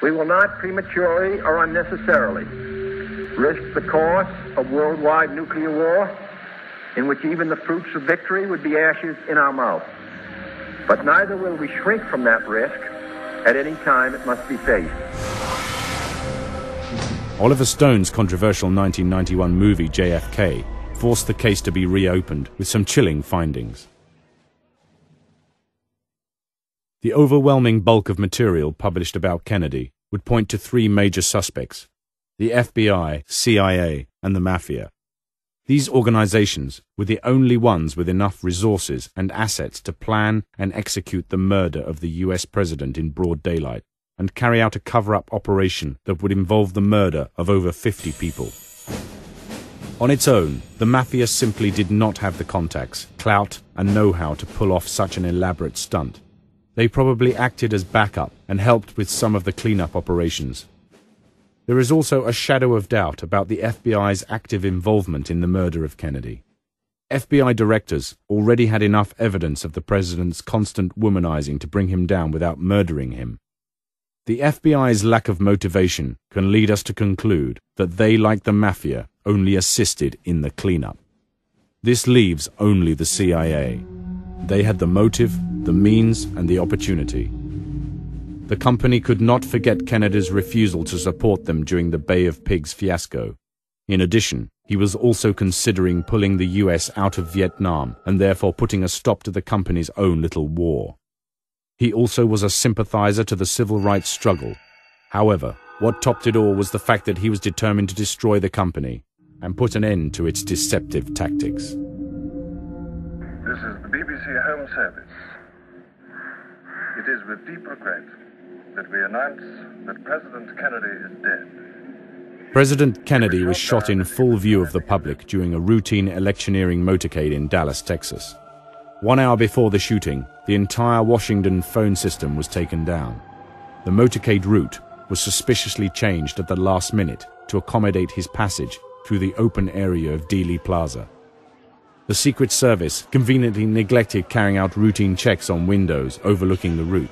We will not prematurely or unnecessarily risk the course of worldwide nuclear war, in which even the fruits of victory would be ashes in our mouth. But neither will we shrink from that risk at any time it must be faced. Oliver Stone's controversial 1991 movie JFK forced the case to be reopened with some chilling findings. The overwhelming bulk of material published about Kennedy would point to three major suspects: the FBI, CIA, and the Mafia. These organizations were the only ones with enough resources and assets to plan and execute the murder of the US president in broad daylight and carry out a cover-up operation that would involve the murder of over 50 people. On its own, the Mafia simply did not have the contacts, clout, and know-how to pull off such an elaborate stunt. They probably acted as backup and helped with some of the cleanup operations. There is also a shadow of doubt about the FBI's active involvement in the murder of Kennedy. FBI directors already had enough evidence of the president's constant womanizing to bring him down without murdering him. The FBI's lack of motivation can lead us to conclude that they, like the Mafia, only assisted in the cleanup. This leaves only the CIA. They had the motive, the means, and the opportunity. The company could not forget Kennedy's refusal to support them during the Bay of Pigs fiasco. In addition, he was also considering pulling the US out of Vietnam and therefore putting a stop to the company's own little war. He also was a sympathizer to the civil rights struggle. However, what topped it all was the fact that he was determined to destroy the company and put an end to its deceptive tactics. This is the BBC Home Service. It is with deep regret that we announce that President Kennedy is dead. President Kennedy was shot in full view of the public during a routine electioneering motorcade in Dallas, Texas. 1 hour before the shooting, the entire Washington phone system was taken down. The motorcade route was suspiciously changed at the last minute to accommodate his passage through the open area of Dealey Plaza. The Secret Service conveniently neglected carrying out routine checks on windows overlooking the route.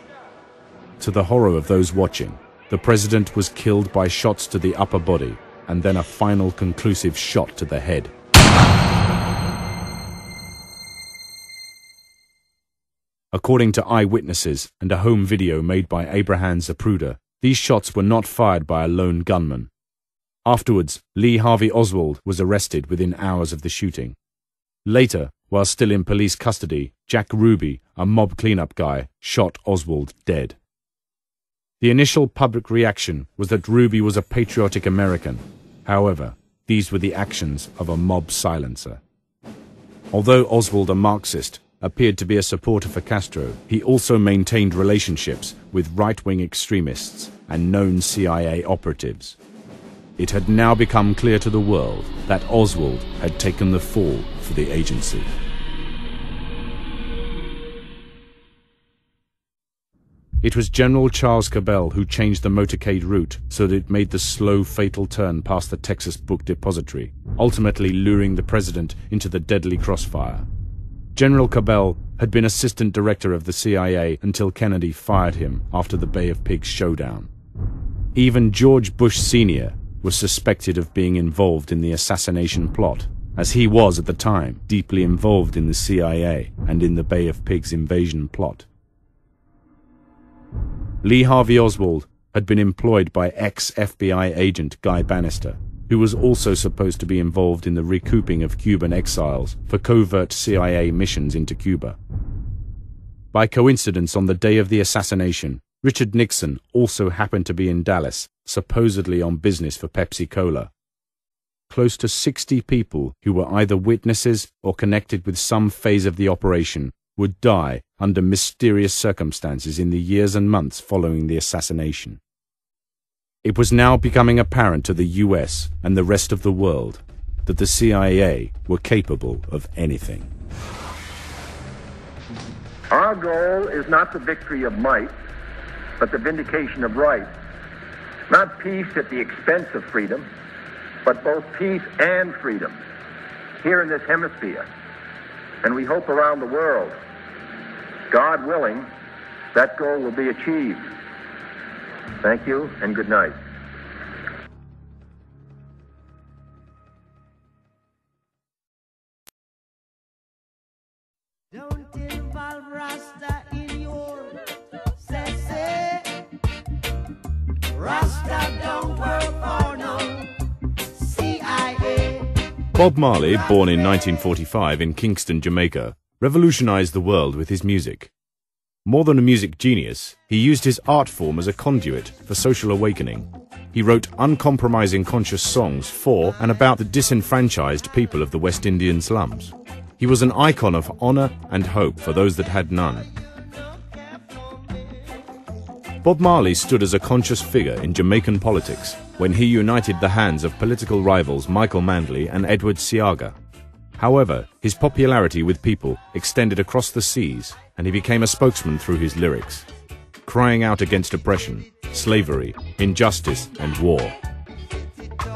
To the horror of those watching, the president was killed by shots to the upper body and then a final conclusive shot to the head. According to eyewitnesses and a home video made by Abraham Zapruder, these shots were not fired by a lone gunman. Afterwards, Lee Harvey Oswald was arrested within hours of the shooting. Later, while still in police custody, Jack Ruby, a mob cleanup guy, shot Oswald dead. The initial public reaction was that Ruby was a patriotic American. However, these were the actions of a mob silencer. Although Oswald, a Marxist, appeared to be a supporter for Castro, he also maintained relationships with right-wing extremists and known CIA operatives. It had now become clear to the world that Oswald had taken the fall for the agency. It was General Charles Cabell who changed the motorcade route so that it made the slow, fatal turn past the Texas Book Depository, ultimately luring the president into the deadly crossfire. General Cabell had been assistant director of the CIA until Kennedy fired him after the Bay of Pigs showdown. Even George Bush Sr. was suspected of being involved in the assassination plot, as he was at the time deeply involved in the CIA and in the Bay of Pigs invasion plot. Lee Harvey Oswald had been employed by ex-FBI agent Guy Bannister, who was also supposed to be involved in the recouping of Cuban exiles for covert CIA missions into Cuba. By coincidence, on the day of the assassination, Richard Nixon also happened to be in Dallas, supposedly on business for Pepsi-Cola. Close to 60 people who were either witnesses or connected with some phase of the operation would die under mysterious circumstances in the years and months following the assassination. It was now becoming apparent to the US and the rest of the world that the CIA were capable of anything. Our goal is not the victory of might, but the vindication of right. Not peace at the expense of freedom, but both peace and freedom here in this hemisphere, and we hope around the world. God willing, that goal will be achieved. Thank you and good night. Don't involve Rasta in your say. Rasta don't work for no CIA. Bob Marley, born in 1945 in Kingston, Jamaica, revolutionized the world with his music. More than a music genius, he used his art form as a conduit for social awakening. He wrote uncompromising conscious songs for and about the disenfranchised people of the West Indian slums. He was an icon of honor and hope for those that had none. Bob Marley stood as a conscious figure in Jamaican politics when he united the hands of political rivals Michael Manley and Edward Seaga. However, his popularity with people extended across the seas, and he became a spokesman through his lyrics, crying out against oppression, slavery, injustice, and war.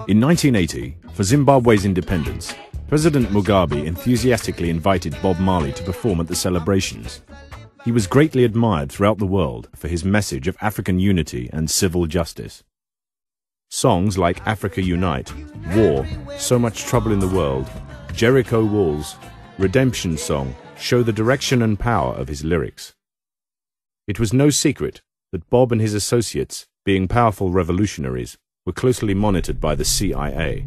In 1980, for Zimbabwe's independence, President Mugabe enthusiastically invited Bob Marley to perform at the celebrations. He was greatly admired throughout the world for his message of African unity and civil justice. Songs like Africa Unite, War, So Much Trouble in the World, Jericho Walls, Redemption Song show the direction and power of his lyrics. It was no secret that Bob and his associates, being powerful revolutionaries, were closely monitored by the CIA.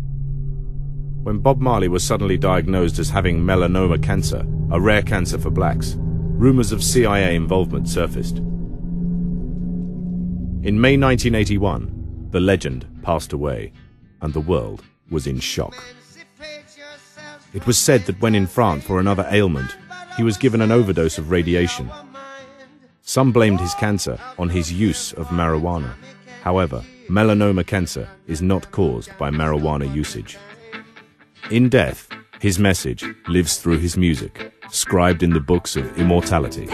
When Bob Marley was suddenly diagnosed as having melanoma cancer, a rare cancer for blacks, rumors of CIA involvement surfaced. In May 1981, the legend passed away, and the world was in shock. It was said that when in France for another ailment, he was given an overdose of radiation. Some blamed his cancer on his use of marijuana. However, melanoma cancer is not caused by marijuana usage. In death, his message lives through his music, scribed in the books of immortality.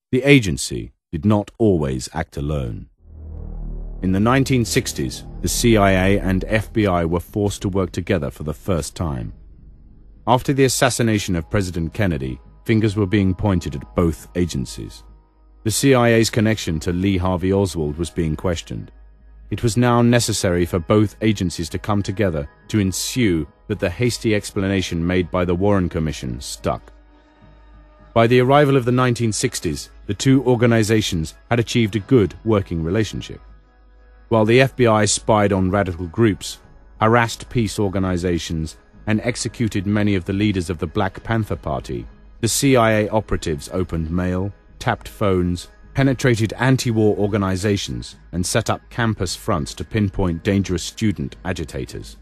The agency did not always act alone. In the 1960s, the CIA and FBI were forced to work together for the first time. After the assassination of President Kennedy, fingers were being pointed at both agencies. The CIA's connection to Lee Harvey Oswald was being questioned. It was now necessary for both agencies to come together to ensue that the hasty explanation made by the Warren Commission stuck. By the arrival of the 1960s, the two organizations had achieved a good working relationship. While the FBI spied on radical groups, harassed peace organizations, and executed many of the leaders of the Black Panther Party, the CIA operatives opened mail, tapped phones, penetrated anti-war organizations, and set up campus fronts to pinpoint dangerous student agitators.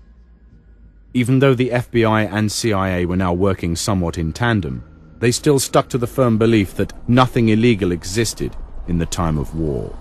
Even though the FBI and CIA were now working somewhat in tandem, they still stuck to the firm belief that nothing illegal existed in the time of war.